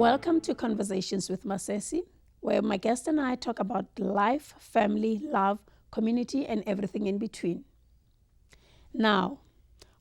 Welcome to Conversations with Masesi, where my guest and I talk about life, family, love, community, and everything in between. Now,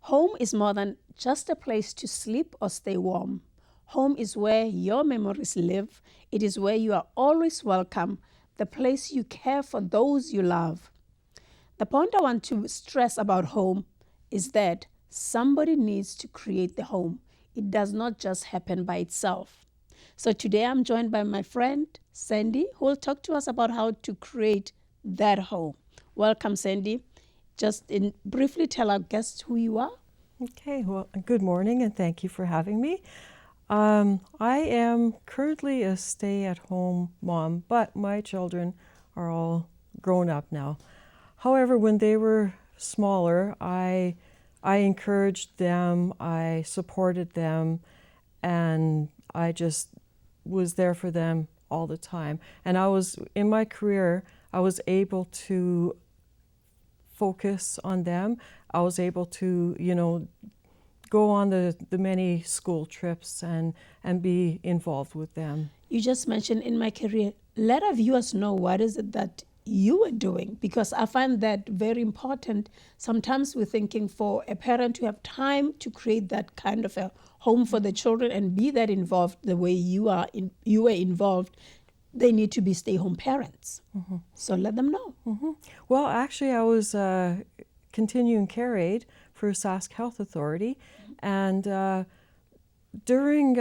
home is more than just a place to sleep or stay warm. Home is where your memories live. It is where you are always welcome, the place you care for those you love. The point I want to stress about home is that somebody needs to create the home. It does not just happen by itself. So today I'm joined by my friend, Sandi, who will talk to us about how to create that home. Welcome, Sandi. Briefly tell our guests who you are. Okay, well, good morning and thank you for having me. I am currently a stay-at-home mom, but my children are all grown up now. However, when they were smaller, I encouraged them, I supported them, and I just was there for them all the time. And in my career, I was able to focus on them. I was able to, go on the many school trips and be involved with them. You just mentioned in my career. Let our viewers know what is it that you were doing, because I find that very important. Sometimes we're thinking for a parent to have time to create that kind of a home for the children and be that involved the way you were involved, they need to be stay-home parents. Mm-hmm. So let them know. Mm-hmm. Well, actually, I was continuing care aide for Sask Health Authority, and during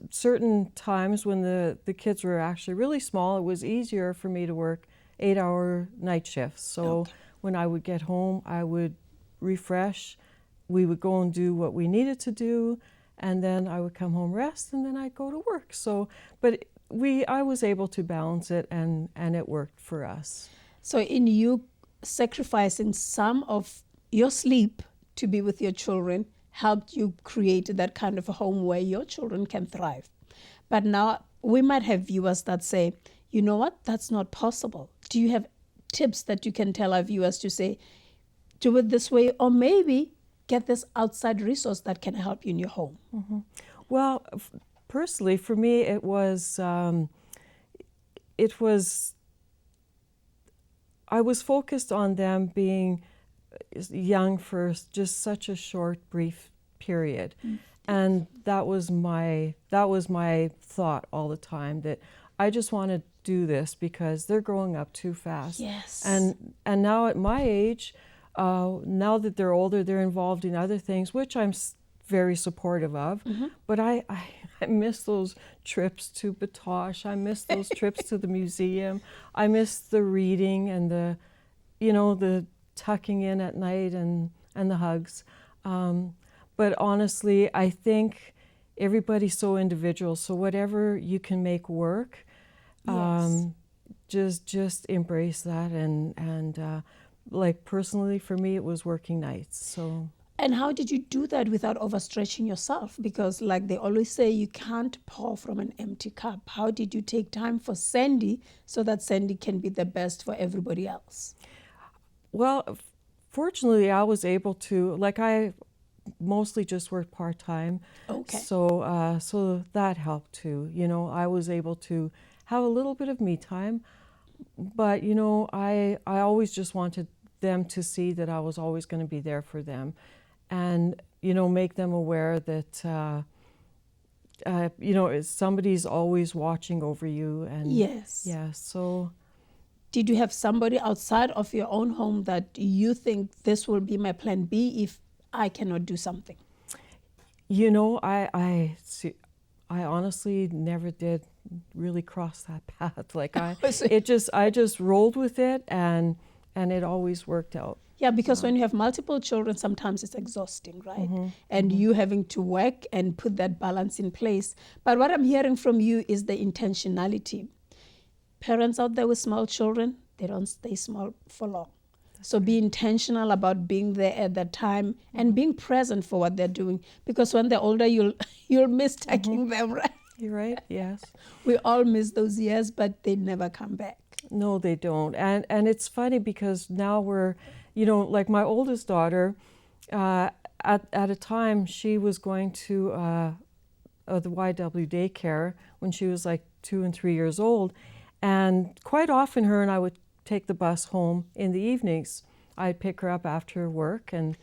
certain times when the kids were actually really small, it was easier for me to work 8-hour night shifts. So when I would get home, I would refresh, we would go and do what we needed to do, and then I would come home, rest, and then I'd go to work. So, but I was able to balance it, and it worked for us. So in you sacrificing some of your sleep to be with your children helped you create that kind of a home where your children can thrive. But now we might have viewers that say, you know what, that's not possible. Do you have tips that you can tell our viewers to say, do it this way, or maybe get this outside resource that can help you in your home? Mm-hmm. Well, personally, for me, it was, I was focused on them being young for just such a short, brief period. Mm-hmm. And that was my thought all the time, that I just want to do this because they're growing up too fast. Yes. And now at my age, now that they're older, they're involved in other things, which I'm very supportive of. Mm-hmm. But I miss those trips to Batoche. I miss those trips to the museum. I miss the reading and the tucking in at night and the hugs. But honestly, I think everybody's so individual. So whatever you can make work, just embrace that. And like personally, for me, it was working nights. So. And how did you do that without overstretching yourself? Because like they always say, you can't pour from an empty cup. How did you take time for Sandi so that Sandi can be the best for everybody else? Well, fortunately, I was able to, I mostly just worked part-time. Okay. So that helped too. I was able to have a little bit of me time, but I always just wanted them to see that I was always going to be there for them, and make them aware that somebody's always watching over you. And yes. Yeah. So. Did you have somebody outside of your own home that you think this will be my plan B if I cannot do something? I honestly never did really cross that path. I just rolled with it, and it always worked out. Yeah, because when you have multiple children, sometimes it's exhausting, right? Mm-hmm. And you having to work and put that balance in place. But what I'm hearing from you is the intentionality. Parents out there with small children, they don't stay small for long. So be intentional about being there at that time and being present for what they're doing. Because when they're older, you'll miss taking them, right? You're right, yes. We all miss those years, but they never come back. No, they don't. And it's funny because now we're, like my oldest daughter, at a time she was going to the YW daycare when she was like 2 and 3 years old. And quite often her and I would take the bus home in the evenings. I'd pick her up after work and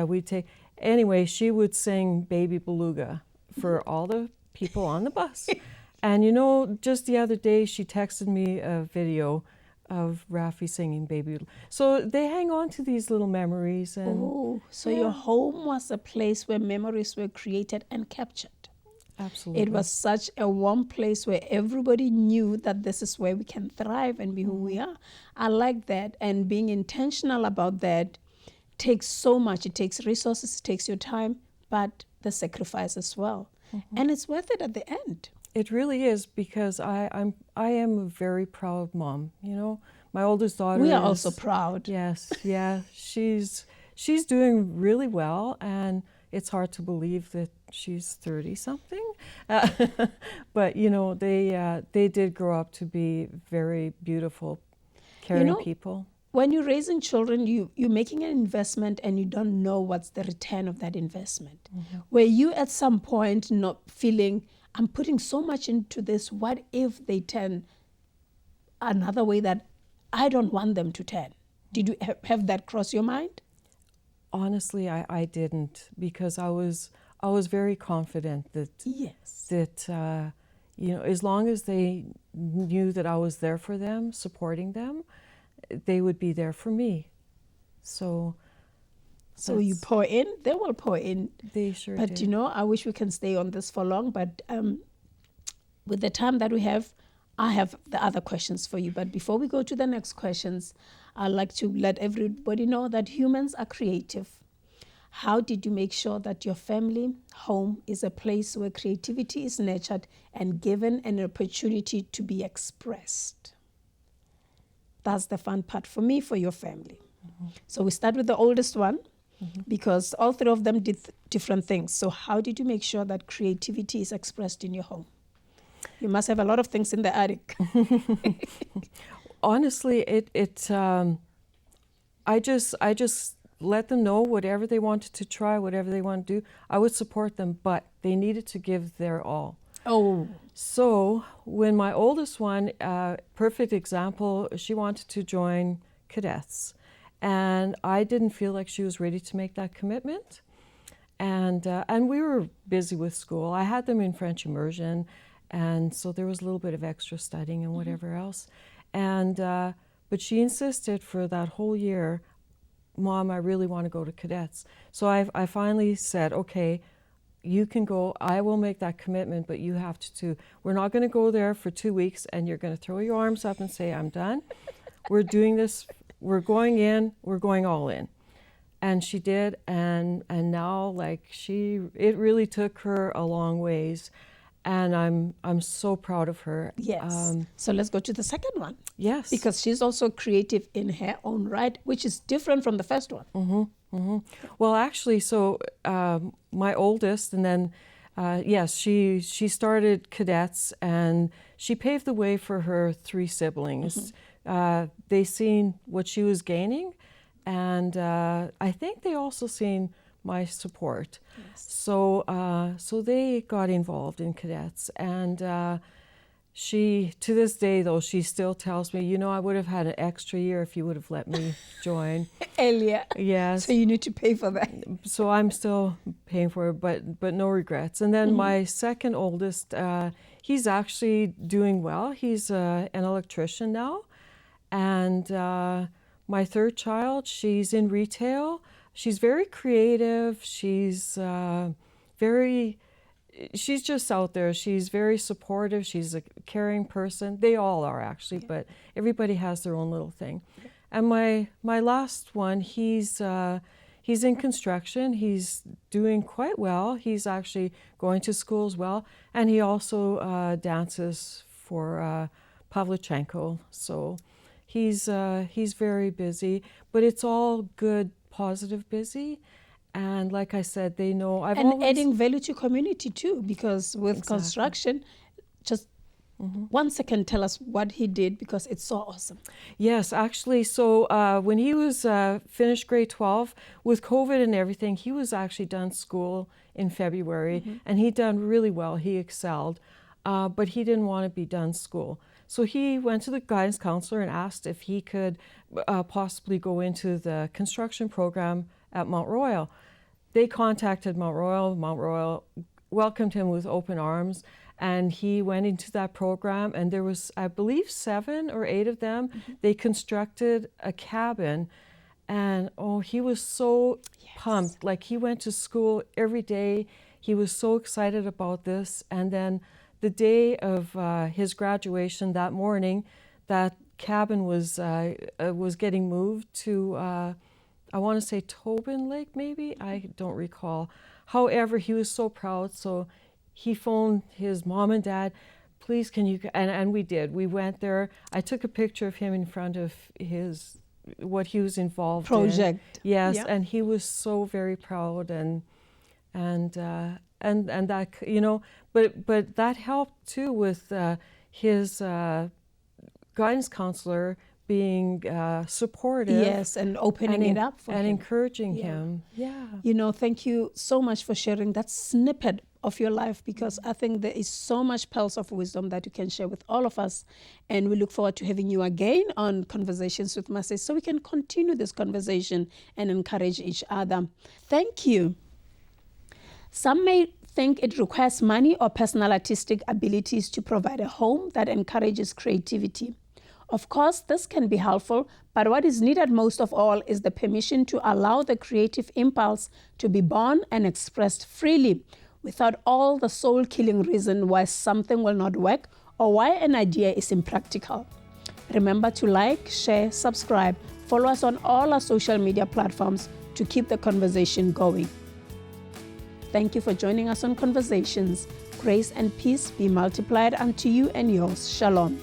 we'd take, anyway, she would sing Baby Beluga for all the people on the bus. And you know, just the other day she texted me a video of Raffi singing Baby. So they hang on to these little memories. And Oh, so your home was a place where memories were created and captured. absolutely. It was such a warm place where everybody knew that this is where we can thrive and be who we are. I like that. And being intentional about that takes so much. It takes resources, it takes your time, but the sacrifice as well. And it's worth it at the end. It really is, because I am a very proud mom. You know, my oldest daughter. We are is, also proud. Yes, yeah, she's doing really well, and it's hard to believe that she's 30 something. But you know, they did grow up to be very beautiful, caring people. When you're raising children, you're making an investment and you don't know what's the return of that investment. Where you at some point not feeling, I'm putting so much into this, what if they turn another way that I don't want them to turn? Did you have that cross your mind? Honestly, I didn't, because I was very confident that Yes. you know, as long as they knew that I was there for them, supporting them, they would be there for me. So you pour in, they will pour in. they sure But did. you know, I wish we can stay on this for long, but with the time that we have, I have the other questions for you. But before we go to the next questions, I'd like to let everybody know that humans are creative. How did you make sure that your family home is a place where creativity is nurtured and given an opportunity to be expressed? That's the fun part for me, for your family. So we start with the oldest one, because all three of them did different things. So how did you make sure that creativity is expressed in your home? You must have a lot of things in the attic. Honestly, I just let them know whatever they wanted to try, whatever they want to do. I would support them, but they needed to give their all. Oh, So when my oldest one, perfect example, she wanted to join cadets, and I didn't feel like she was ready to make that commitment, and we were busy with school. I had them in French immersion, and so there was a little bit of extra studying and whatever else, and but she insisted for that whole year, Mom, I really want to go to cadets. So I finally said, okay, you can go, I will make that commitment, but you have to too. We're not going to go there for 2 weeks and you're going to throw your arms up and say, I'm done. We're doing this, we're going in, we're going all in. And she did, and now like it really took her a long ways. And I'm so proud of her. yes. So let's go to the second one. Yes. Because she's also creative in her own right, which is different from the first one. Well, actually, so my oldest, and then yes, she started cadets, and she paved the way for her 3 siblings. They seen what she was gaining, and I think they also seen my support. Yes. So they got involved in cadets, and she, to this day though, she still tells me, you know, I would have had an extra year if you would have let me join. Earlier. Yes. So you need to pay for that. So I'm still paying for it, but no regrets. And then my second oldest, he's actually doing well. He's an electrician now. And my third child, she's in retail. She's very creative. She's just out there. She's very supportive. She's a caring person. They all are actually, but everybody has their own little thing. And my last one, he's in construction. He's doing quite well. He's actually going to school as well, and he also dances for Pavlichenko. So he's very busy, but it's all good, positive busy. And like I said, they know I've And always adding value to community too, because with Exactly. construction, just 1 second, tell us what he did, because it's so awesome. Yes, actually, so when he was finished grade 12, with COVID and everything, he was actually done school in February, and he done really well. He excelled, but he didn't want to be done school. So he went to the guidance counselor and asked if he could possibly go into the construction program at Mount Royal. They contacted Mount Royal. Mount Royal welcomed him with open arms, and he went into that program, and there was, I believe, 7 or 8 of them. They constructed a cabin, and he was so pumped. Like, he went to school every day. He was so excited about this. And then the day of his graduation, that morning, that cabin was getting moved to, I want to say Tobin Lake, maybe? I don't recall. However, he was so proud, so he phoned his mom and dad, please can you, and we did. We went there. I took a picture of him in front of what he was involved Project. in. Yes, Yeah. and he was so very proud, and that, but that helped too with his guidance counselor being supportive. Yes, and opening it up for and him. encouraging him. Yeah. Thank you so much for sharing that snippet of your life, because I think there is so much pearls of wisdom that you can share with all of us. And we look forward to having you again on Conversations with Masesi, so we can continue this conversation and encourage each other. Thank you. Some may think it requires money or personal artistic abilities to provide a home that encourages creativity. Of course, this can be helpful, but what is needed most of all is the permission to allow the creative impulse to be born and expressed freely, without all the soul-killing reason why something will not work or why an idea is impractical. Remember to like, share, subscribe, follow us on all our social media platforms to keep the conversation going. Thank you for joining us on Conversations. Grace and peace be multiplied unto you and yours. Shalom.